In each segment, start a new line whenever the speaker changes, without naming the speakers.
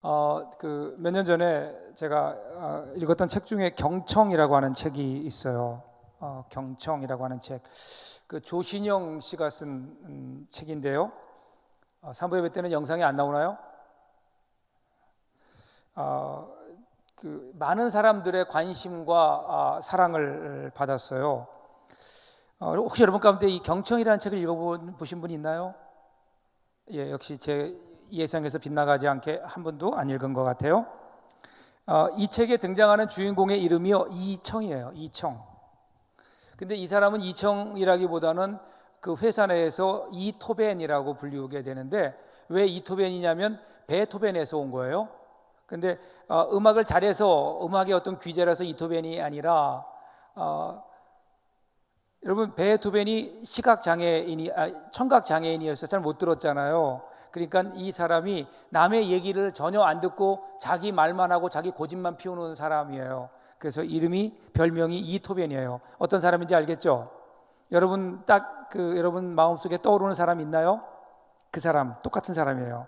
몇 년 전에 제가 읽었던 책 중에 경청이라고 하는 책이 있어요. 경청이라고 하는 책. 그 조신영 씨가 쓴 책인데요. 사부 예배 때는 영상이 안 나오나요? 많은 사람들의 관심과 사랑을 받았어요. 혹시 여러분 가운데 이 경청이라는 책을 읽어보신 분이 있나요? 예, 역시 제 예상에서 빗나가지 않게 한 번도 안 읽은 것 같아요. 이 책에 등장하는 주인공의 이름이요, 이청이에요. 이청. 근데 이 사람은 이청이라기보다는 그 회사 내에서 이토벤이라고 불리우게 되는데, 왜 이토벤이냐면 베토벤에서 온 거예요. 근데 음악을 잘해서 음악의 어떤 귀재라서 이토벤이 아니라 여러분, 베토벤이 청각장애인이어서 잘 못 들었잖아요. 그러니까 이 사람이 남의 얘기를 전혀 안 듣고 자기 말만 하고 자기 고집만 피우는 사람이에요. 그래서 별명이 이토벤이에요. 어떤 사람인지 알겠죠? 여러분 여러분 마음속에 떠오르는 사람 있나요? 그 사람, 똑같은 사람이에요.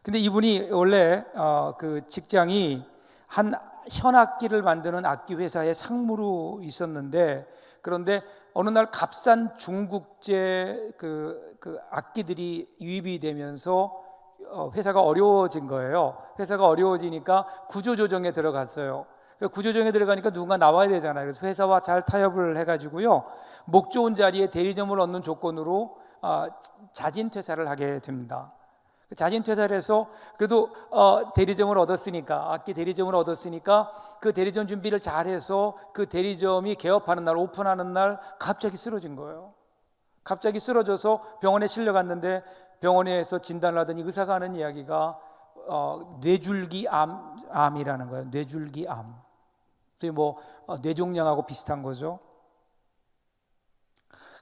근데 이분이 원래 그 직장이 한 현악기를 만드는 악기 회사의 상무로 있었는데, 그런데 어느 날 값싼 중국제 그 악기들이 유입이 되면서 회사가 어려워진 거예요. 회사가 어려워지니까 구조조정에 들어갔어요. 구조조정에 들어가니까 누군가 나와야 되잖아요. 그래서 회사와 잘 타협을 해가지고요, 목 좋은 자리에 대리점을 얻는 조건으로 자진 퇴사를 하게 됩니다. 자진 퇴사를 해서 그래도 대리점을 얻었으니까, 악기 대리점을 얻었으니까 그 대리점 준비를 잘해서 그 대리점이 개업하는 날, 오픈하는 날 갑자기 쓰러진 거예요. 갑자기 쓰러져서 병원에 실려갔는데, 병원에서 진단을 하더니 의사가 하는 이야기가 뇌줄기암이라는 거예요. 뇌줄기암. 뇌종양하고 비슷한 거죠.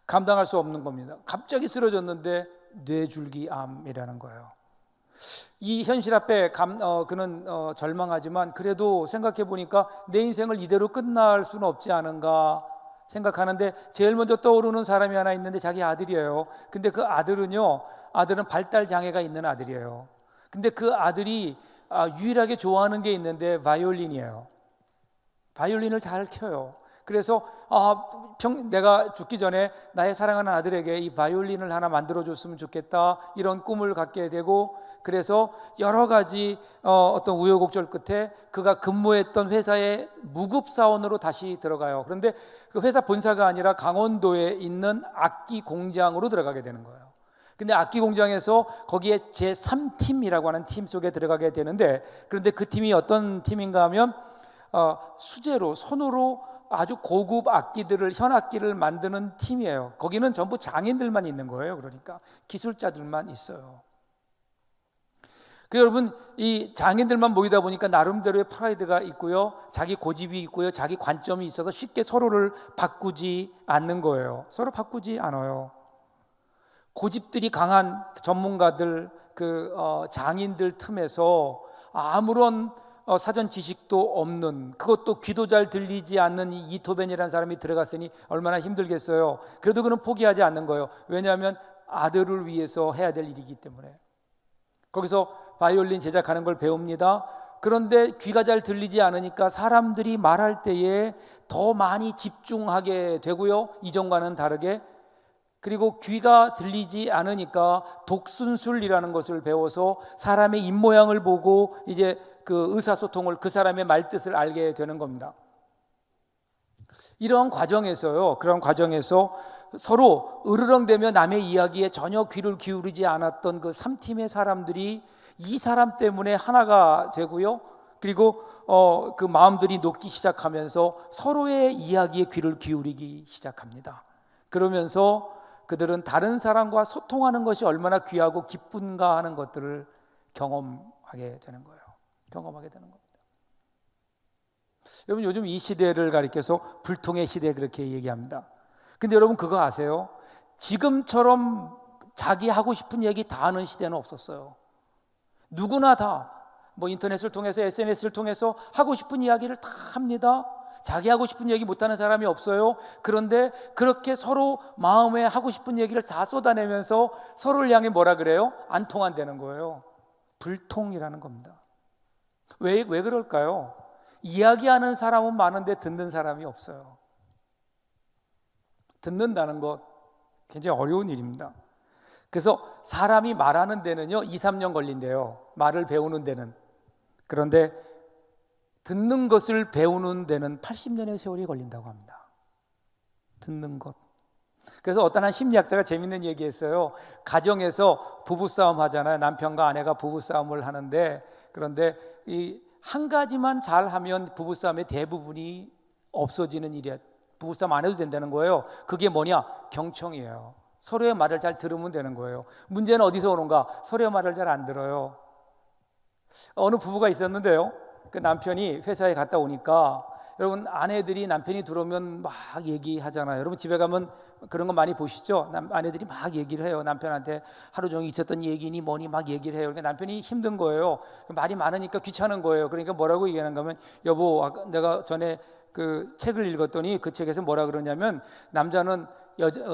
감당할 수 없는 겁니다. 갑자기 쓰러졌는데 뇌줄기암이라는 거예요. 이 현실 앞에 그는 절망하지만, 그래도 생각해 보니까 내 인생을 이대로 끝날 수는 없지 않은가 생각하는데, 제일 먼저 떠오르는 사람이 하나 있는데 자기 아들이에요. 근데 그 아들은 발달 장애가 있는 아들이에요. 근데 그 아들이 유일하게 좋아하는 게 있는데 바이올린이에요. 바이올린을 잘 켜요. 그래서 내가 죽기 전에 나의 사랑하는 아들에게 이 바이올린을 하나 만들어줬으면 좋겠다, 이런 꿈을 갖게 되고, 그래서 여러 가지 어떤 우여곡절 끝에 그가 근무했던 회사의 무급사원으로 다시 들어가요. 그런데 그 회사 본사가 아니라 강원도에 있는 악기 공장으로 들어가게 되는 거예요. 근데 악기 공장에서 거기에 제3팀이라고 하는 팀 속에 들어가게 되는데, 그런데 그 팀이 어떤 팀인가 하면 수제로, 손으로 아주 고급 악기들을, 현악기를 만드는 팀이에요. 거기는 전부 장인들만 있는 거예요. 그러니까 기술자들만 있어요. 여러분, 이 장인들만 모이다 보니까 나름대로의 프라이드가 있고요, 자기 고집이 있고요, 자기 관점이 있어서 쉽게 서로를 바꾸지 않는 거예요. 서로 바꾸지 않아요. 고집들이 강한 전문가들, 장인들 틈에서 아무런 사전 지식도 없는, 그것도 귀도 잘 들리지 않는 이 이토벤이라는 사람이 들어갔으니 얼마나 힘들겠어요. 그래도 그는 포기하지 않는 거예요. 왜냐하면 아들을 위해서 해야 될 일이기 때문에. 거기서 바이올린 제작하는 걸 배웁니다. 그런데 귀가 잘 들리지 않으니까 사람들이 말할 때에 더 많이 집중하게 되고요, 이전과는 다르게. 그리고 귀가 들리지 않으니까 독순술이라는 것을 배워서 사람의 입모양을 보고 이제 그 의사소통을, 그 사람의 말뜻을 알게 되는 겁니다. 그런 과정에서 서로 으르렁대며 남의 이야기에 전혀 귀를 기울이지 않았던 그 3팀의 사람들이 이 사람 때문에 하나가 되고요, 그리고 그 마음들이 녹기 시작하면서 서로의 이야기에 귀를 기울이기 시작합니다. 그러면서 그들은 다른 사람과 소통하는 것이 얼마나 귀하고 기쁜가 하는 것들을 경험하게 되는 거예요. 여러분, 요즘 이 시대를 가리켜서 불통의 시대, 그렇게 얘기합니다. 근데 여러분, 그거 아세요? 지금처럼 자기 하고 싶은 얘기 다 하는 시대는 없었어요. 누구나 다 인터넷을 통해서, SNS를 통해서 하고 싶은 이야기를 다 합니다. 자기 하고 싶은 얘기 못하는 사람이 없어요. 그런데 그렇게 서로 마음에 하고 싶은 얘기를 다 쏟아내면서 서로를 향해 뭐라 그래요? 안 통한다는 거예요. 불통이라는 겁니다. 왜 그럴까요? 이야기하는 사람은 많은데 듣는 사람이 없어요. 듣는다는 것 굉장히 어려운 일입니다. 그래서 사람이 말하는 데는요 2, 3년 걸린대요. 말을 배우는 데는. 그런데 듣는 것을 배우는 데는 80년의 세월이 걸린다고 합니다. 듣는 것. 그래서 어떤 한 심리학자가 재밌는 얘기했어요. 가정에서 부부싸움 하잖아요. 남편과 아내가 부부싸움을 하는데, 그런데 이 한 가지만 잘하면 부부싸움의 대부분이 없어지는 일이야. 부부싸움 안 해도 된다는 거예요. 그게 뭐냐? 경청이에요. 서로의 말을 잘 들으면 되는 거예요. 문제는 어디서 오는가? 서로의 말을 잘 안 들어요. 어느 부부가 있었는데요, 그 남편이 회사에 갔다 오니까, 여러분 아내들이 남편이 들어오면 막 얘기하잖아요. 여러분 집에 가면 그런 거 많이 보시죠? 아내들이 막 얘기를 해요. 남편한테 하루 종일 있었던 얘기니 뭐니 막 얘기를 해요. 그러니까 남편이 힘든 거예요. 말이 많으니까 귀찮은 거예요. 그러니까 뭐라고 얘기하는가 하면, 여보, 아까 내가 전에 그 책을 읽었더니 그 책에서 뭐라 그러냐면,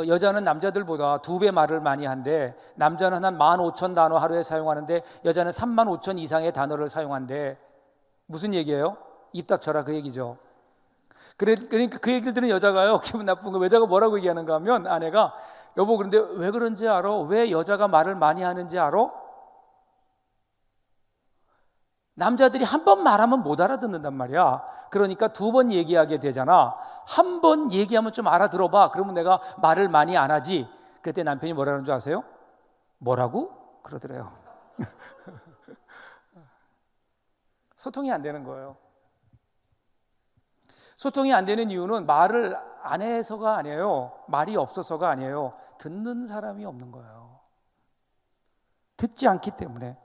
여자는 남자들보다 2배 말을 많이 한대. 남자는 한 15,000단어 하루에 사용하는데 여자는 35,000 이상의 단어를 사용한대. 무슨 얘기예요? 입 닥쳐라 그 얘기죠. 그러니까 그 얘기를 들은 여자가요 기분 나쁜 거, 여자가 뭐라고 얘기하는가 하면, 아내가, 여보 그런데 왜 그런지 알아? 왜 여자가 말을 많이 하는지 알아? 남자들이 한 번 말하면 못 알아듣는단 말이야. 그러니까 2번 얘기하게 되잖아. 한 번 얘기하면 좀 알아들어봐. 그러면 내가 말을 많이 안 하지. 그때 남편이 뭐라는 줄 아세요? 뭐라고? 그러더래요. 소통이 안 되는 거예요. 소통이 안 되는 이유는 말을 안 해서가 아니에요. 말이 없어서가 아니에요. 듣는 사람이 없는 거예요. 듣지 않기 때문에.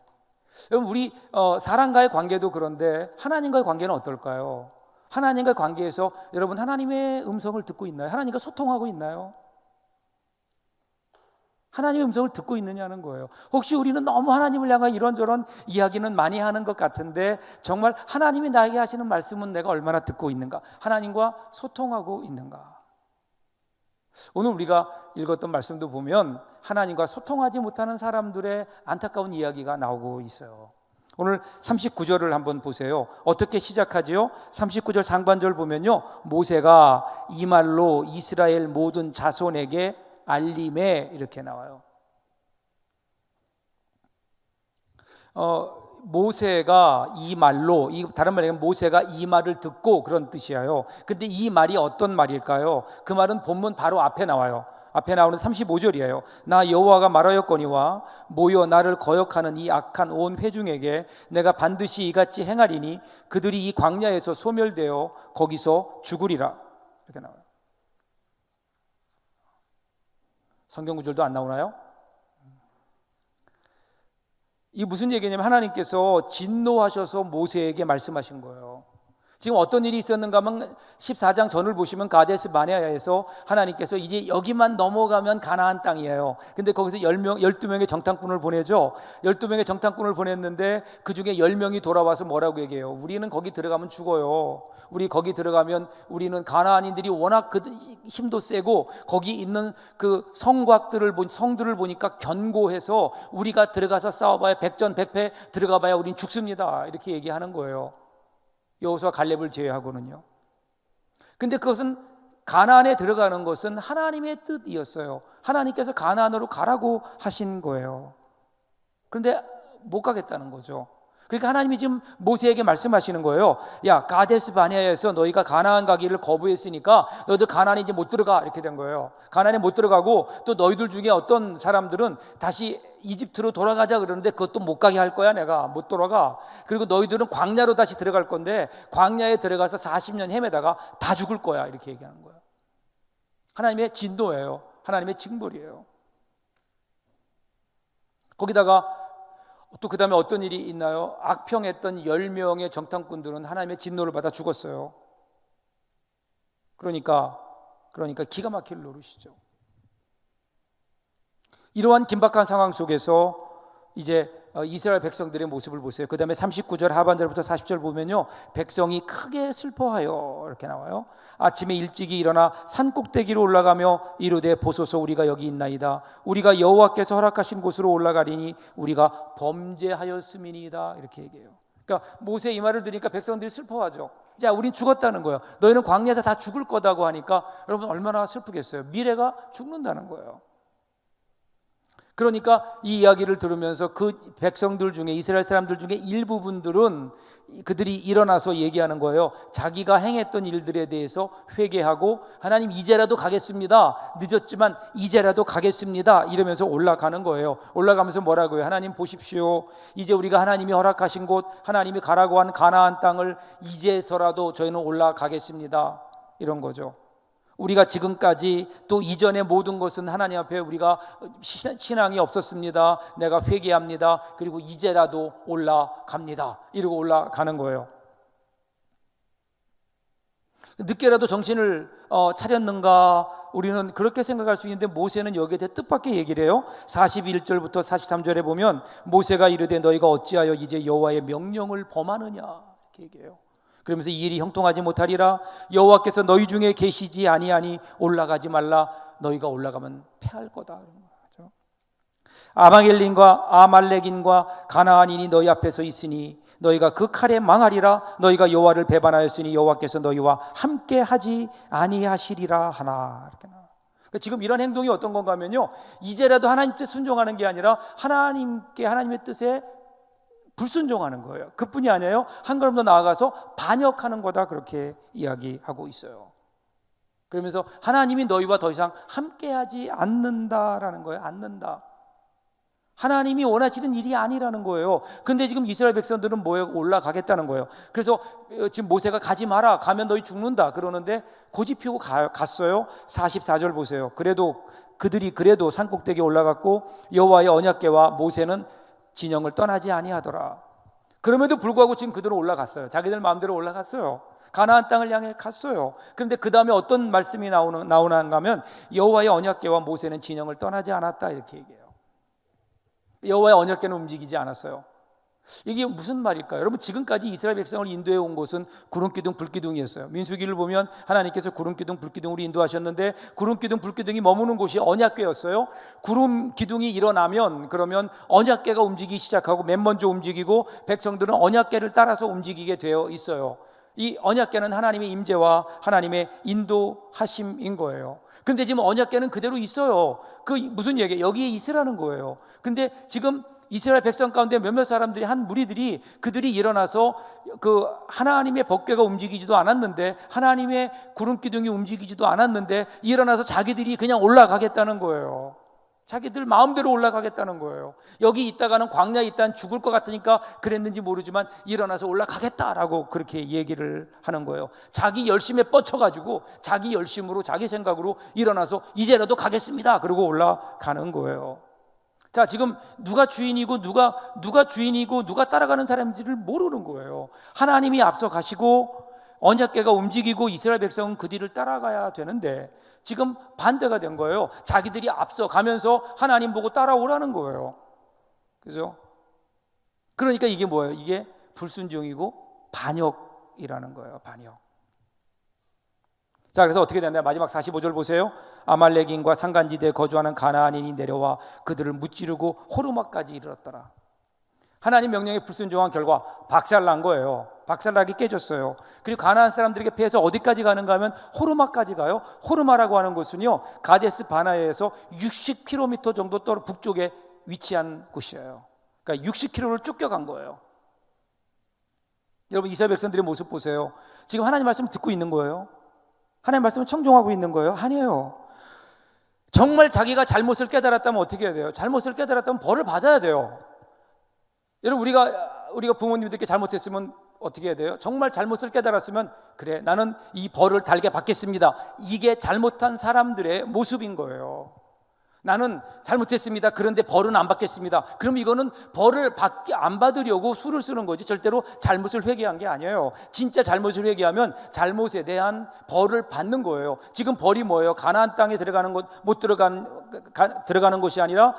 여러분 우리 사람과의 관계도 그런데 하나님과의 관계는 어떨까요? 하나님과의 관계에서 여러분 하나님의 음성을 듣고 있나요? 하나님과 소통하고 있나요? 하나님의 음성을 듣고 있느냐는 거예요. 혹시 우리는 너무 하나님을 향한 이런저런 이야기는 많이 하는 것 같은데, 정말 하나님이 나에게 하시는 말씀은 내가 얼마나 듣고 있는가? 하나님과 소통하고 있는가? 오늘 우리가 읽었던 말씀도 보면 하나님과 소통하지 못하는 사람들의 안타까운 이야기가 나오고 있어요. 오늘 39절을 한번 보세요. 어떻게 시작하지요? 39절 상반절 보면요, 모세가 이 말로 이스라엘 모든 자손에게 알림에, 이렇게 나와요. 모세가 이 말로, 다른 말로 모세가 이 말을 듣고, 그런 뜻이에요. 근데 이 말이 어떤 말일까요? 그 말은 본문 바로 앞에 나와요. 앞에 나오는 35절이에요. 나 여호와가 말하였거니와 모여 나를 거역하는 이 악한 온 회중에게 내가 반드시 이같이 행하리니 그들이 이 광야에서 소멸되어 거기서 죽으리라. 이렇게 나와요. 성경 구절도 안 나오나요? 이게 무슨 얘기냐면 하나님께서 진노하셔서 모세에게 말씀하신 거예요. 지금 어떤 일이 있었는가 하면 14장 전을 보시면 가데스 바네아에서 하나님께서 이제 여기만 넘어가면 가나안 땅이에요. 근데 거기서 12명의 정탐꾼을 보내죠. 12명의 정탐꾼을 보냈는데 그 중에 10명이 돌아와서 뭐라고 얘기해요? 우리는 거기 들어가면 죽어요. 우리 거기 들어가면 우리는 가나안인들이 워낙 그 힘도 세고 거기 있는 그 성들을 보니까 견고해서 우리가 들어가서 싸워봐야 백전백패 들어가봐야 우린 죽습니다. 이렇게 얘기하는 거예요. 여호수아 갈렙을 제외하고는요. 근데 그것은 가나안에 들어가는 것은 하나님의 뜻이었어요. 하나님께서 가나안으로 가라고 하신 거예요. 그런데 못 가겠다는 거죠. 그러니까 하나님이 지금 모세에게 말씀하시는 거예요. 야, 가데스 바네아에서 너희가 가나안 가기를 거부했으니까 너희들 가나안에 이제 못 들어가, 이렇게 된 거예요. 가나안에 못 들어가고 또 너희들 중에 어떤 사람들은 다시 이집트로 돌아가자 그러는데 그것도 못 가게 할 거야. 내가 못 돌아가. 그리고 너희들은 광야로 다시 들어갈 건데 광야에 들어가서 40년 헤매다가 다 죽을 거야, 이렇게 얘기하는 거예요. 하나님의 진노예요. 하나님의 징벌이에요. 거기다가 또 그 다음에 어떤 일이 있나요? 악평했던 10명의 정탐꾼들은 하나님의 진노를 받아 죽었어요. 그러니까 기가 막힐 노릇이죠. 이러한 긴박한 상황 속에서 이제 이스라엘 백성들의 모습을 보세요. 그 다음에 39절 하반절부터 40절 보면요, 백성이 크게 슬퍼하여, 이렇게 나와요. 아침에 일찍이 일어나 산꼭대기로 올라가며 이르되 보소서 우리가 여기 있나이다. 우리가 여호와께서 허락하신 곳으로 올라가리니 우리가 범죄하였음이니이다. 이렇게 얘기해요. 그러니까 모세 이 말을 들으니까 백성들이 슬퍼하죠. 자, 우린 죽었다는 거예요. 너희는 광야에서 다 죽을 거다고 하니까 여러분 얼마나 슬프겠어요. 미래가 죽는다는 거예요. 그러니까 이 이야기를 들으면서 그 백성들 중에, 이스라엘 사람들 중에 일부분들은 그들이 일어나서 얘기하는 거예요. 자기가 행했던 일들에 대해서 회개하고 하나님 이제라도 가겠습니다. 늦었지만 이제라도 가겠습니다. 이러면서 올라가는 거예요. 올라가면서 뭐라고요? 하나님 보십시오. 이제 우리가 하나님이 허락하신 곳, 하나님이 가라고 한 가나안 땅을 이제서라도 저희는 올라가겠습니다. 이런 거죠. 우리가 지금까지 또 이전의 모든 것은 하나님 앞에 우리가 신앙이 없었습니다. 내가 회개합니다. 그리고 이제라도 올라갑니다. 이러고 올라가는 거예요. 늦게라도 정신을 차렸는가? 우리는 그렇게 생각할 수 있는데 모세는 여기에 대해 뜻밖의 얘기를 해요. 41절부터 43절에 보면 모세가 이르되 너희가 어찌하여 이제 여호와의 명령을 범하느냐 이렇게 얘기해요. 그러면서 이 일이 형통하지 못하리라. 여호와께서 너희 중에 계시지 아니하니 올라가지 말라. 너희가 올라가면 패할 거다. 아말렉인과 아말렉인과 가나안인이 너희 앞에서 있으니 너희가 그 칼에 망하리라. 너희가 여호와를 배반하였으니 여호와께서 너희와 함께하지 아니하시리라 하나. 이렇게 나와요. 그러니까 지금 이런 행동이 어떤 건가 하면요, 이제라도 하나님 뜻에 순종하는 게 아니라 하나님의 뜻에 불순종하는 거예요. 그뿐이 아니에요. 한 걸음 더 나아가서 반역하는 거다, 그렇게 이야기하고 있어요. 그러면서 하나님이 너희와 더 이상 함께하지 않는다라는 거예요. 않는다. 하나님이 원하시는 일이 아니라는 거예요. 근데 지금 이스라엘 백성들은 뭐예요? 올라가겠다는 거예요. 그래서 지금 모세가 가지 마라, 가면 너희 죽는다 그러는데 고집 피우고 갔어요. 44절 보세요. 그들이 그래도 산꼭대기에 올라갔고 여호와의 언약궤와 모세는 진영을 떠나지 아니하더라. 그럼에도 불구하고 지금 그들은 올라갔어요. 자기들 마음대로 올라갔어요. 가나안 땅을 향해 갔어요. 그런데 그 다음에 어떤 말씀이 나오는가 하면 여호와의 언약궤와 모세는 진영을 떠나지 않았다, 이렇게 얘기해요. 여호와의 언약궤는 움직이지 않았어요. 이게 무슨 말일까요? 여러분, 지금까지 이스라엘 백성을 인도해 온 곳은 구름기둥 불기둥이었어요. 민수기를 보면 하나님께서 구름기둥 불기둥으로 인도하셨는데 구름기둥 불기둥이 머무는 곳이 언약궤였어요. 구름기둥이 일어나면 그러면 언약궤가 움직이기 시작하고 맨 먼저 움직이고 백성들은 언약궤를 따라서 움직이게 되어 있어요. 이 언약궤는 하나님의 임재와 하나님의 인도하심인 거예요. 근데 지금 언약궤는 그대로 있어요. 그 무슨 얘기예요? 여기에 있으라는 거예요. 근데 지금 이스라엘 백성 가운데 몇몇 사람들이, 한 무리들이, 그들이 일어나서 그 하나님의 법궤가 움직이지도 않았는데, 하나님의 구름기둥이 움직이지도 않았는데 일어나서 자기들이 그냥 올라가겠다는 거예요. 자기들 마음대로 올라가겠다는 거예요. 여기 있다가는 광야에 있다는 죽을 것 같으니까 그랬는지 모르지만 일어나서 올라가겠다라고 그렇게 얘기를 하는 거예요. 자기 열심에 뻗쳐가지고 자기 열심으로, 자기 생각으로 일어나서 이제라도 가겠습니다 그러고 올라가는 거예요. 자, 지금 누가 주인이고 누가 따라가는 사람인지를 모르는 거예요. 하나님이 앞서 가시고 언약궤가 움직이고 이스라엘 백성은 그 뒤를 따라가야 되는데 지금 반대가 된 거예요. 자기들이 앞서 가면서 하나님 보고 따라오라는 거예요. 그죠? 그러니까 이게 뭐예요? 이게 불순종이고 반역이라는 거예요. 반역. 자, 그래서 어떻게 됐나요? 마지막 45절 보세요. 아말렉인과 산간지대에 거주하는 가나안인이 내려와 그들을 무찌르고 호르마까지 이르렀더라. 하나님 명령에 불순종한 결과 박살난 거예요. 박살나게 깨졌어요. 그리고 가나안 사람들에게 패해서 어디까지 가는가 하면 호르마까지 가요. 호르마라고 하는 곳은요, 가데스 바나에에서 60km 정도 북쪽에 위치한 곳이에요. 그러니까 60km를 쫓겨간 거예요. 여러분, 이스라엘 백성들의 모습 보세요. 지금 하나님 말씀을 듣고 있는 거예요? 하나님 말씀을 청종하고 있는 거예요? 아니에요. 정말 자기가 잘못을 깨달았다면 어떻게 해야 돼요? 잘못을 깨달았다면 벌을 받아야 돼요. 여러분, 우리가 부모님들께 잘못했으면 어떻게 해야 돼요? 정말 잘못을 깨달았으면 그래, 나는 이 벌을 달게 받겠습니다. 이게 잘못한 사람들의 모습인 거예요. 나는 잘못했습니다. 그런데 벌은 안 받겠습니다. 그럼 이거는 벌을 안 받으려고 수를 쓰는 거지 절대로 잘못을 회개한 게 아니에요. 진짜 잘못을 회개하면 잘못에 대한 벌을 받는 거예요. 지금 벌이 뭐예요? 가나안 땅에 들어가는 것, 못 들어가는 것이 아니라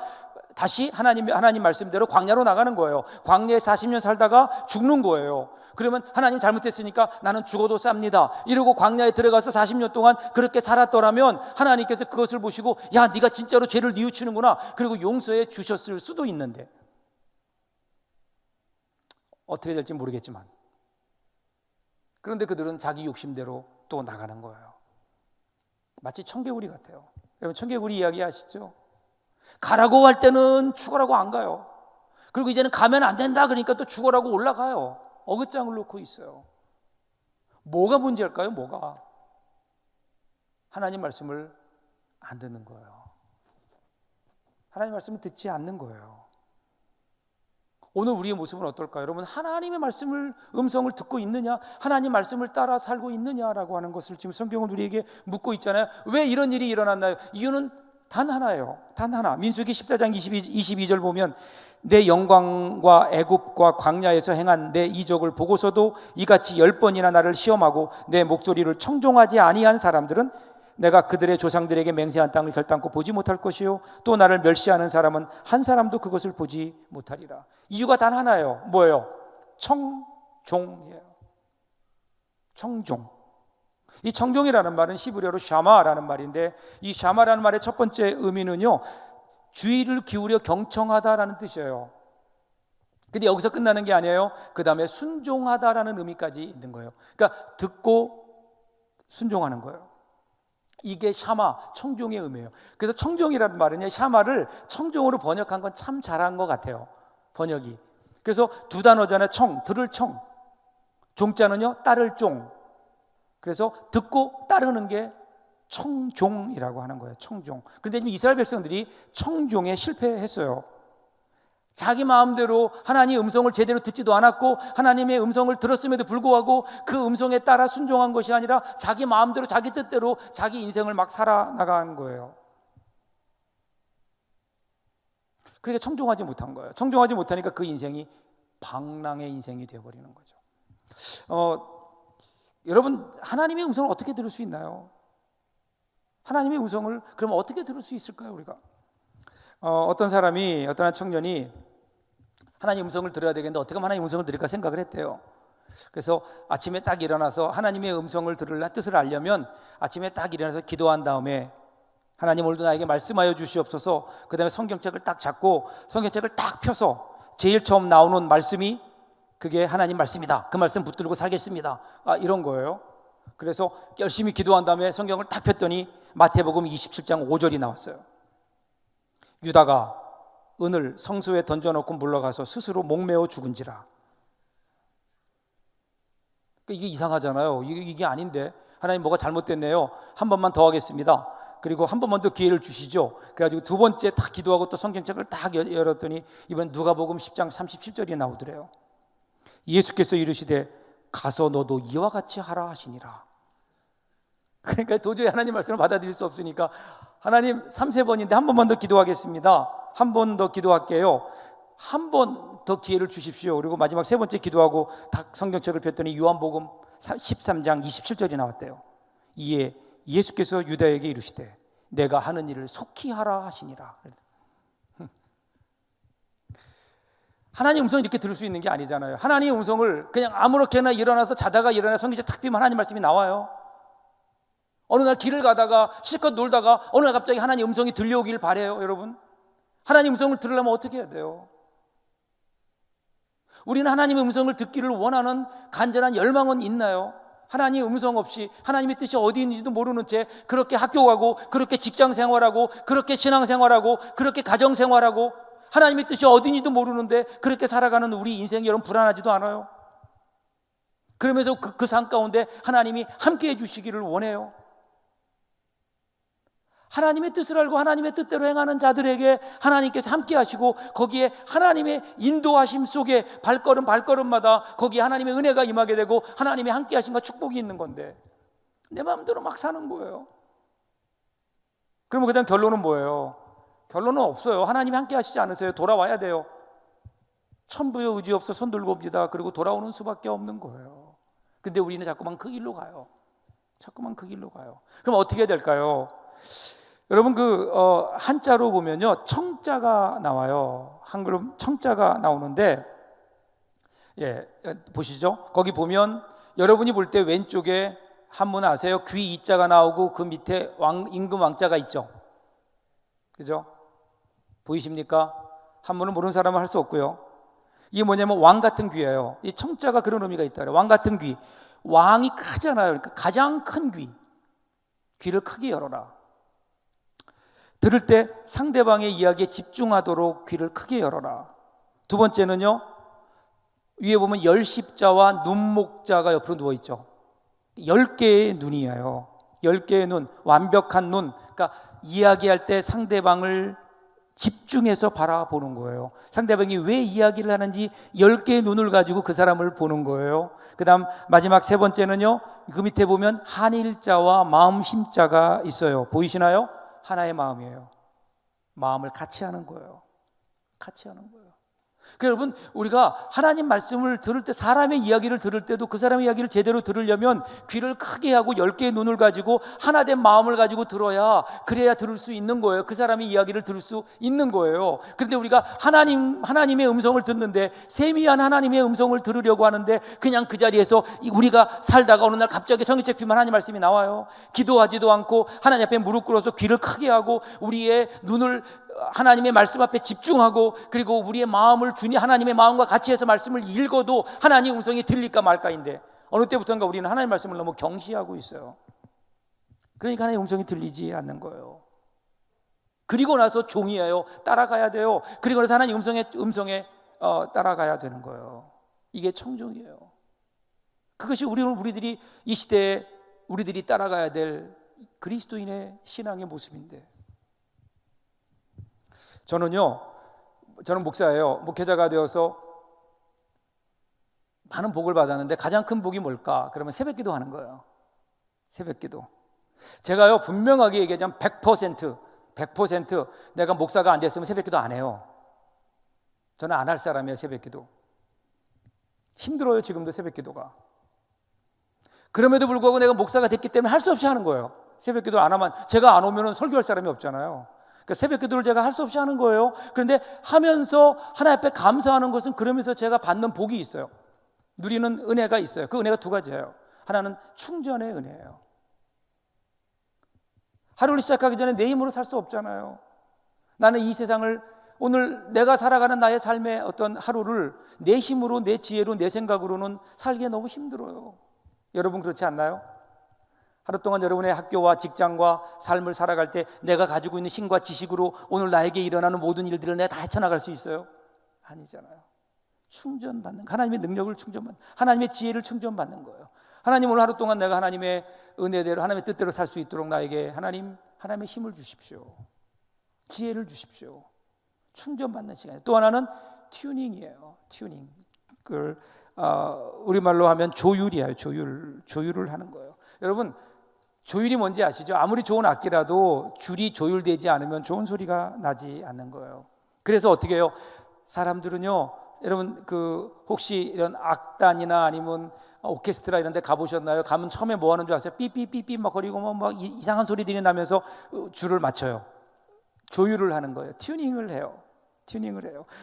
다시 하나님 말씀대로 광야로 나가는 거예요. 광야에 40년 살다가 죽는 거예요. 그러면 하나님 잘못했으니까 나는 죽어도 쌉니다 이러고 광야에 들어가서 40년 동안 그렇게 살았더라면 하나님께서 그것을 보시고 야, 네가 진짜로 죄를 뉘우치는구나, 그리고 용서해 주셨을 수도 있는데 어떻게 될지 모르겠지만, 그런데 그들은 자기 욕심대로 또 나가는 거예요. 마치 청개구리 같아요. 여러분 청개구리 이야기 아시죠? 가라고 할 때는 죽어라고 안 가요. 그리고 이제는 가면 안 된다 그러니까 또 죽어라고 올라가요. 어긋장을 놓고 있어요. 뭐가 문제일까요? 뭐가? 하나님 말씀을 안 듣는 거예요. 하나님 말씀을 듣지 않는 거예요. 오늘 우리의 모습은 어떨까요? 여러분 하나님의 음성을 듣고 있느냐? 하나님 말씀을 따라 살고 있느냐라고 하는 것을 지금 성경은 우리에게 묻고 있잖아요. 왜 이런 일이 일어났나요? 이유는 단 하나예요. 단 하나. 민수기 14장 22절 보면 내 영광과 애굽과 광야에서 행한 내 이적을 보고서도 이같이 10번이나 나를 시험하고 내 목소리를 청종하지 아니한 사람들은 내가 그들의 조상들에게 맹세한 땅을 결단코 보지 못할 것이요 또 나를 멸시하는 사람은 한 사람도 그것을 보지 못하리라. 이유가 단 하나예요. 뭐예요? 청종이에요. 청종. 이 청종이라는 말은 히브리어로 샤마라는 말인데, 이 샤마라는 말의 첫 번째 의미는요, 주의를 기울여 경청하다라는 뜻이에요. 근데 여기서 끝나는 게 아니에요. 그 다음에 순종하다라는 의미까지 있는 거예요. 그러니까 듣고 순종하는 거예요. 이게 샤마, 청종의 의미예요. 그래서 청종이라는 말은요, 샤마를 청종으로 번역한 건 참 잘한 것 같아요, 번역이. 그래서 두 단어잖아요. 들을 청, 종자는요 따를 종. 그래서 듣고 따르는 게 청종이라고 하는 거예요. 청종. 그런데 지금 이스라엘 백성들이 청종에 실패했어요. 자기 마음대로 하나님의 음성을 제대로 듣지도 않았고, 하나님의 음성을 들었음에도 불구하고 그 음성에 따라 순종한 것이 아니라 자기 마음대로 자기 뜻대로 자기 인생을 막 살아나간 거예요. 그러니까 청종하지 못한 거예요. 청종하지 못하니까 그 인생이 방랑의 인생이 되어버리는 거죠. 여러분 하나님의 음성을 어떻게 들을 수 있나요? 하나님의 음성을 그럼 어떻게 들을 수 있을까요? 우리가 어떤 한 청년이 하나님 음성을 들어야 되겠는데 어떻게 하면 하나님 음성을 들을까 생각을 했대요. 그래서 아침에 딱 일어나서 하나님의 음성을 들을 뜻을 알려면 아침에 딱 일어나서 기도한 다음에 하나님 오늘도 나에게 말씀하여 주시옵소서, 그 다음에 성경책을 딱 잡고 성경책을 딱 펴서 제일 처음 나오는 말씀이 그게 하나님 말씀이다, 그 말씀 붙들고 살겠습니다, 이런 거예요. 그래서 열심히 기도한 다음에 성경을 딱 폈더니 마태복음 27장 5절이 나왔어요. 유다가 은을 성소에 던져놓고 물러가서 스스로 목매어 죽은지라. 이게 이상하잖아요. 이게 아닌데 하나님 뭐가 잘못됐네요. 한 번만 더 하겠습니다. 그리고 한 번만 더 기회를 주시죠. 그래가지고 두 번째 딱 기도하고 또 성경책을 딱 열었더니 이번 누가복음 10장 37절이 나오더래요. 예수께서 이르시되 가서 너도 이와 같이 하라 하시니라. 그러니까 도저히 하나님 말씀을 받아들일 수 없으니까 하나님 3-4번인데 한 번만 더 기도하겠습니다. 한 번 더 기도할게요. 한 번 더 기회를 주십시오. 그리고 마지막 세 번째 기도하고 딱 성경책을 폈더니 요한복음 13장 27절이 나왔대요. 이에 예수께서 유다에게 이르시되 내가 하는 일을 속히 하라 하시니라. 하나님 음성을 이렇게 들을 수 있는 게 아니잖아요. 하나님 음성을 그냥 아무렇게나 일어나서 자다가 일어나 성경책 탁 펴면 하나님 말씀이 나와요. 어느 날 길을 가다가 실컷 놀다가 어느 날 갑자기 하나님 음성이 들려오길 바래요. 여러분 하나님 음성을 들으려면 어떻게 해야 돼요? 우리는 하나님의 음성을 듣기를 원하는 간절한 열망은 있나요? 하나님의 음성 없이 하나님의 뜻이 어디 있는지도 모르는 채 그렇게 학교 가고 그렇게 직장 생활하고 그렇게 신앙 생활하고 그렇게 가정 생활하고 하나님의 뜻이 어디인지도 모르는데 그렇게 살아가는 우리 인생이 여러분 불안하지도 않아요? 그러면서 그 삶 가운데 하나님이 함께 해주시기를 원해요. 하나님의 뜻을 알고 하나님의 뜻대로 행하는 자들에게 하나님께서 함께 하시고 거기에 하나님의 인도하심 속에 발걸음마다 거기에 하나님의 은혜가 임하게 되고 하나님의 함께 하심과 축복이 있는 건데 내 마음대로 막 사는 거예요. 그러면 그 다음 결론은 뭐예요? 결론은 없어요. 하나님이 함께 하시지 않으세요. 돌아와야 돼요. 천부의 의지 없어 손 들고 옵니다. 그리고 돌아오는 수밖에 없는 거예요. 근데 우리는 자꾸만 그 길로 가요. 그럼 어떻게 해야 될까요? 여러분 한자로 보면요 청자가 나와요. 한글로 청자가 나오는데 보시죠. 거기 보면 여러분이 볼 때 왼쪽에 한문 아세요? 귀 이자가 나오고 그 밑에 임금 왕자가 있죠. 그죠? 보이십니까? 한문을 모르는 사람은 할 수 없고요. 이게 뭐냐면 왕 같은 귀예요. 이 청자가 그런 의미가 있다 그래요. 왕 같은 귀. 왕이 크잖아요. 그러니까 가장 큰 귀. 귀를 크게 열어라. 들을 때 상대방의 이야기에 집중하도록 귀를 크게 열어라. 두 번째는요, 위에 보면 열십자와 눈목자가 옆으로 누워있죠. 10개의 눈이에요. 10개의 눈, 완벽한 눈. 그러니까 이야기할 때 상대방을 집중해서 바라보는 거예요. 상대방이 왜 이야기를 하는지 10개의 눈을 가지고 그 사람을 보는 거예요. 그 다음 마지막 세 번째는요, 그 밑에 보면 한일자와 마음심자가 있어요. 보이시나요? 하나의 마음이에요. 마음을 같이 하는 거예요. 같이 하는 거예요. 그러니까 여러분, 우리가 하나님 말씀을 들을 때, 사람의 이야기를 들을 때도 그 사람의 이야기를 제대로 들으려면 귀를 크게 하고 10개의 눈을 가지고 하나된 마음을 가지고 들어야, 그래야 들을 수 있는 거예요. 그 사람의 이야기를 들을 수 있는 거예요. 그런데 우리가 하나님의 음성을 듣는데, 세미한 하나님의 음성을 들으려고 하는데 그냥 그 자리에서 우리가 살다가 어느 날 갑자기 성경책 피면 하나님 말씀이 나와요. 기도하지도 않고 하나님 앞에 무릎 꿇어서 귀를 크게 하고 우리의 눈을 하나님의 말씀 앞에 집중하고, 그리고 우리의 마음을 주님 하나님의 마음과 같이 해서 말씀을 읽어도 하나님 음성이 들릴까 말까인데, 어느 때부터인가 우리는 하나님 말씀을 너무 경시하고 있어요. 그러니까 하나님의 음성이 들리지 않는 거예요. 그리고 나서 종이에요. 따라가야 돼요. 그리고 나서 하나님 음성에 따라가야 되는 거예요. 이게 청종이에요. 그것이 우리들이 이 시대에 우리들이 따라가야 될 그리스도인의 신앙의 모습인데, 저는 목사예요. 목회자가 되어서 많은 복을 받았는데 가장 큰 복이 뭘까? 그러면 새벽기도 하는 거예요. 새벽기도. 제가요, 분명하게 얘기하자면 100% 내가 목사가 안 됐으면 새벽기도 안 해요. 저는 안 할 사람이에요. 새벽기도 힘들어요. 지금도 새벽기도가. 그럼에도 불구하고 내가 목사가 됐기 때문에 할 수 없이 하는 거예요. 새벽기도 안 하면, 제가 안 오면 설교할 사람이 없잖아요. 그러니까 새벽 기도를 제가 할 수 없이 하는 거예요. 그런데 하면서 하나님 앞에 감사하는 것은, 그러면서 제가 받는 복이 있어요. 누리는 은혜가 있어요. 그 은혜가 두 가지예요. 하나는 충전의 은혜예요. 하루를 시작하기 전에 내 힘으로 살 수 없잖아요. 나는 이 세상을, 오늘 내가 살아가는 나의 삶의 어떤 하루를 내 힘으로, 내 지혜로, 내 생각으로는 살기에 너무 힘들어요. 여러분 그렇지 않나요? 하루 동안 여러분의 학교와 직장과 삶을 살아갈 때 내가 가지고 있는 힘과 지식으로 오늘 나에게 일어나는 모든 일들을 내가 다 헤쳐나갈 수 있어요? 아니잖아요. 충전받는, 하나님의 능력을 충전받는, 하나님의 지혜를 충전받는 거예요. 하나님, 오늘 하루 동안 내가 하나님의 은혜대로, 하나님의 뜻대로 살 수 있도록 나에게 하나님의 힘을 주십시오. 지혜를 주십시오. 충전받는 시간이에요. 또 하나는 튜닝이에요. 튜닝. 그걸 우리말로 하면 조율이에요. 조율을 하는 거예요. 여러분, 조율이 뭔지 아시죠? 아무리 좋은 악기라도 줄이 조율되지 않으면 좋은 소리가 나지 않는 거예요. 그래서 어떻게 해요? 사람들은요, 여러분 혹시 이런 악단이나 아니면 오케스트라 이런 데 가보셨나요? 가면 처음에 뭐 하는 줄 아세요? 삐삐삐삐 막 거리고 막 이상한 소리들이 나면서 줄을 맞춰요. 조율을 하는 거예요. 튜닝을 해요.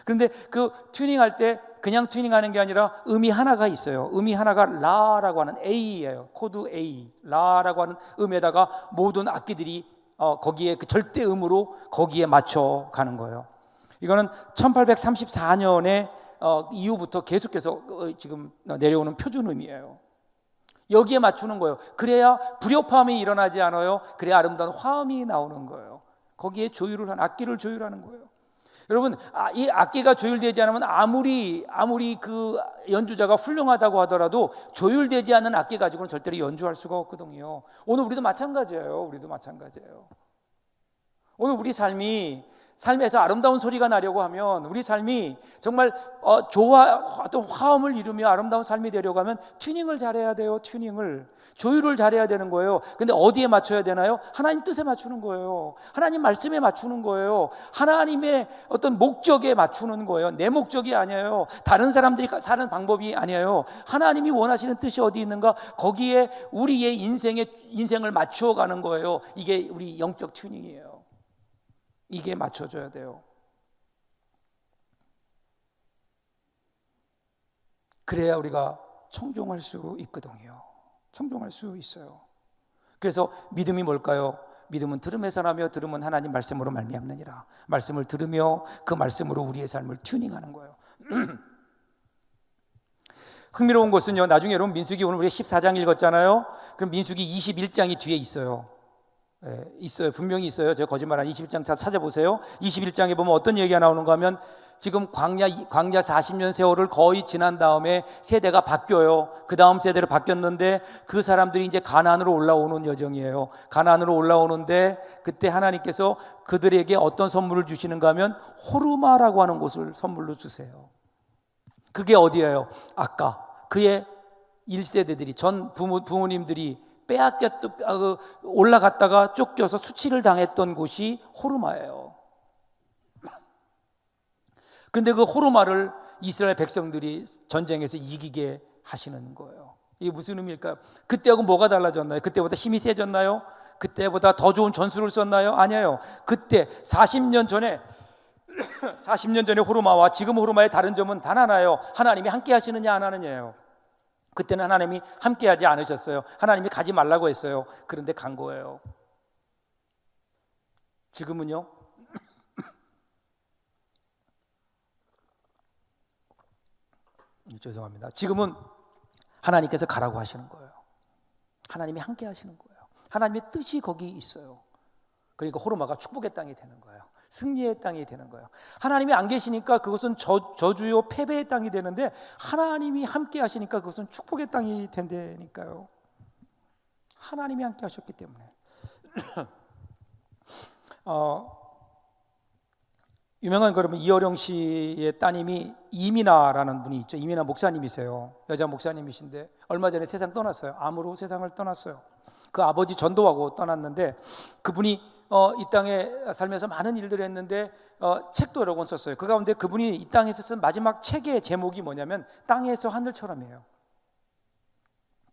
그런데 그 튜닝할 때 그냥 튜닝하는 게 아니라 음이 하나가 있어요. 음이 하나가 라라고 하는 A예요. 코드 A, 라라고 하는 음에다가 모든 악기들이 거기에 그 절대 음으로 거기에 맞춰 가는 거예요. 이거는 1834년에 이후부터 계속해서 지금 내려오는 표준음이에요. 여기에 맞추는 거예요. 그래야 불협화음이 일어나지 않아요. 그래야 아름다운 화음이 나오는 거예요. 거기에 악기를 조율하는 거예요. 여러분, 이 악기가 조율되지 않으면 아무리 그 연주자가 훌륭하다고 하더라도 조율되지 않는 악기 가지고는 절대로 연주할 수가 없거든요. 오늘 우리도 마찬가지예요. 오늘 우리 삶에서 아름다운 소리가 나려고 하면, 우리 삶이 정말 어떤 화음을 이루며 아름다운 삶이 되려고 하면 튜닝을 잘해야 돼요. 조율을 잘해야 되는 거예요. 근데 어디에 맞춰야 되나요? 하나님 뜻에 맞추는 거예요. 하나님 말씀에 맞추는 거예요. 하나님의 어떤 목적에 맞추는 거예요. 내 목적이 아니에요. 다른 사람들이 사는 방법이 아니에요. 하나님이 원하시는 뜻이 어디 있는가? 거기에 우리의 인생을 맞춰가는 거예요. 이게 우리 영적 튜닝이에요. 이게 맞춰줘야 돼요. 그래야 우리가 청종할 수 있거든요. 청종할 수 있어요. 그래서 믿음이 뭘까요? 믿음은 들음에서 나며 들음은 하나님 말씀으로 말미암느니라. 말씀을 들으며 그 말씀으로 우리의 삶을 튜닝하는 거예요. 흥미로운 것은요, 나중에 여러분 민수기 오늘 우리가 14장 읽었잖아요. 그럼 민수기 21장이 뒤에 있어요. 있어요. 분명히 있어요. 제가 거짓말 안 21장 찾아보세요. 21장에 보면 어떤 얘기가 나오는가 하면 지금 광야 40년 세월을 거의 지난 다음에 세대가 바뀌어요. 그 다음 세대로 바뀌었는데 그 사람들이 이제 가나안으로 올라오는 여정이에요. 가나안으로 올라오는데 그때 하나님께서 그들에게 어떤 선물을 주시는가 하면 호르마라고 하는 곳을 선물로 주세요. 그게 어디예요? 아까 그의 1세대들이 전 부모님들이 올라갔다가 쫓겨서 수치를 당했던 곳이 호르마예요. 그런데 그 호르마를 이스라엘 백성들이 전쟁에서 이기게 하시는 거예요. 이게 무슨 의미일까요? 그때하고 뭐가 달라졌나요? 그때보다 힘이 세졌나요? 그때보다 더 좋은 전술을 썼나요? 아니에요. 그때 40년 전에 호르마와 지금 호르마의 다른 점은 단 하나예요. 하나님이 함께 하시느냐 안 하느냐예요. 그때는 하나님이 함께 하지 않으셨어요. 하나님이 가지 말라고 했어요. 그런데 간 거예요. 지금은요, 죄송합니다. 지금은 하나님께서 가라고 하시는 거예요. 하나님이 함께 하시는 거예요. 하나님의 뜻이 거기 있어요. 그러니까 호르마가 축복의 땅이 되는 거예요. 승리의 땅이 되는 거예요. 하나님이 안 계시니까 그것은 저주요 패배의 땅이 되는데 하나님이 함께 하시니까 그것은 축복의 땅이 된다니까요. 하나님이 함께 하셨기 때문에. 유명한 그러면 이어령 씨의 따님이 이민아라는 분이 있죠. 이민아 목사님이세요. 여자 목사님이신데 얼마 전에 세상 떠났어요. 암으로 세상을 떠났어요. 그 아버지 전도하고 떠났는데 그분이 이 땅에 살면서 많은 일들을 했는데 책도 여러 권 썼어요. 그 가운데 그분이 이 땅에서 쓴 마지막 책의 제목이 뭐냐면 땅에서 하늘처럼이에요.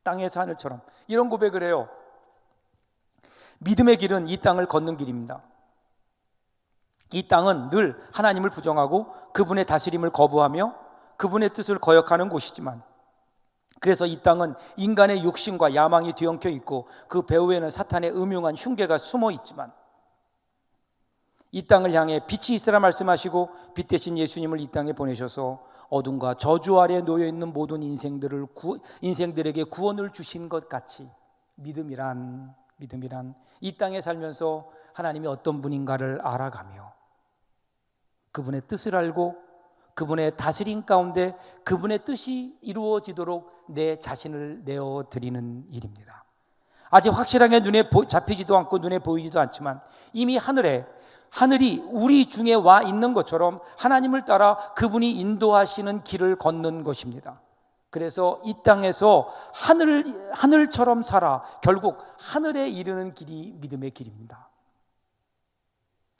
땅에서 하늘처럼. 이런 고백을 해요. 믿음의 길은 이 땅을 걷는 길입니다. 이 땅은 늘 하나님을 부정하고 그분의 다스림을 거부하며 그분의 뜻을 거역하는 곳이지만, 그래서 이 땅은 인간의 욕심과 야망이 뒤엉켜 있고 그 배후에는 사탄의 음흉한 흉계가 숨어 있지만, 이 땅을 향해 빛이 있으라 말씀하시고 빛 대신 예수님을 이 땅에 보내셔서 어둠과 저주 아래 놓여 있는 모든 인생들에게 구원을 주신 것 같이 믿음이란 이 땅에 살면서 하나님이 어떤 분인가를 알아가며 그분의 뜻을 알고 그분의 다스림 가운데 그분의 뜻이 이루어지도록 내 자신을 내어드리는 일입니다. 아직 확실하게 눈에 잡히지도 않고 눈에 보이지도 않지만 이미 하늘이 우리 중에 와 있는 것처럼 하나님을 따라 그분이 인도하시는 길을 걷는 것입니다. 그래서 이 땅에서 하늘처럼 살아 결국 하늘에 이르는 길이 믿음의 길입니다.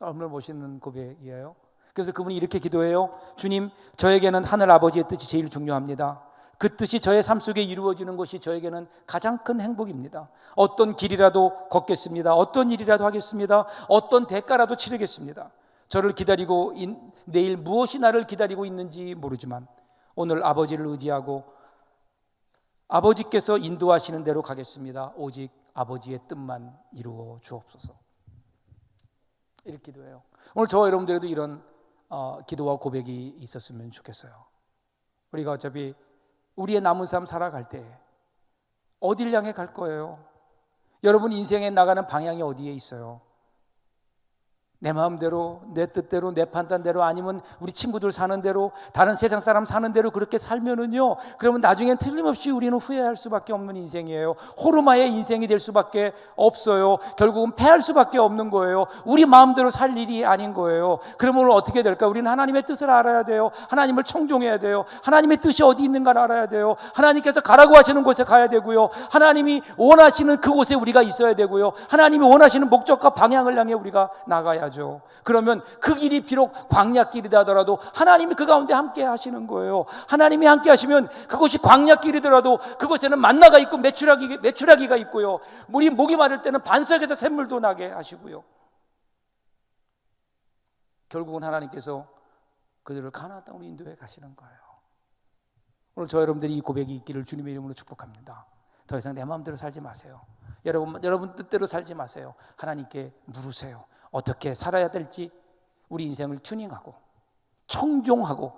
얼마나 멋있는 고백이에요. 그래서 그분이 이렇게 기도해요. 주님, 저에게는 하늘 아버지의 뜻이 제일 중요합니다. 그 뜻이 저의 삶 속에 이루어지는 것이 저에게는 가장 큰 행복입니다. 어떤 길이라도 걷겠습니다. 어떤 일이라도 하겠습니다. 어떤 대가라도 치르겠습니다. 저를 기다리고 내일 무엇이 나를 기다리고 있는지 모르지만 오늘 아버지를 의지하고 아버지께서 인도하시는 대로 가겠습니다. 오직 아버지의 뜻만 이루어 주옵소서. 이렇게 기도해요. 오늘 저와 여러분들에도 이런 기도와 고백이 있었으면 좋겠어요. 우리가 어차피 우리의 남은 삶 살아갈 때 어딜 향해 갈 거예요? 여러분 인생에 나가는 방향이 어디에 있어요? 내 마음대로, 내 뜻대로, 내 판단대로, 아니면 우리 친구들 사는 대로, 다른 세상 사람 사는 대로 그렇게 살면은요, 그러면 나중엔 틀림없이 우리는 후회할 수밖에 없는 인생이에요. 호르마의 인생이 될 수밖에 없어요. 결국은 패할 수밖에 없는 거예요. 우리 마음대로 살 일이 아닌 거예요. 그러면 어떻게 될까? 우리는 하나님의 뜻을 알아야 돼요. 하나님을 청종해야 돼요. 하나님의 뜻이 어디 있는가를 알아야 돼요. 하나님께서 가라고 하시는 곳에 가야 되고요. 하나님이 원하시는 그곳에 우리가 있어야 되고요. 하나님이 원하시는 목적과 방향을 향해 우리가 나가야 하죠. 그러면 그 길이 비록 광야길이다 하더라도 하나님이 그 가운데 함께 하시는 거예요. 하나님이 함께 하시면 그곳이 광야길이더라도 그곳에는 만나가 있고 메추라기가 있고요. 목이 마를 때는 반석에서 샘물도 나게 하시고요. 결국은 하나님께서 그들을 가나안 땅으로 인도해 가시는 거예요. 오늘 저 여러분들이 이 고백이 있기를 주님의 이름으로 축복합니다. 더 이상 내 마음대로 살지 마세요. 여러분 뜻대로 살지 마세요. 하나님께 물으세요. 어떻게 살아야 될지 우리 인생을 튜닝하고 청종하고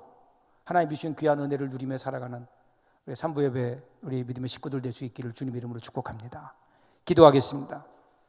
하나님 주신 귀한 은혜를 누리며 살아가는 우리 3부 예배 우리 믿음의 식구들 될 수 있기를 주님 이름으로 축복합니다. 기도하겠습니다.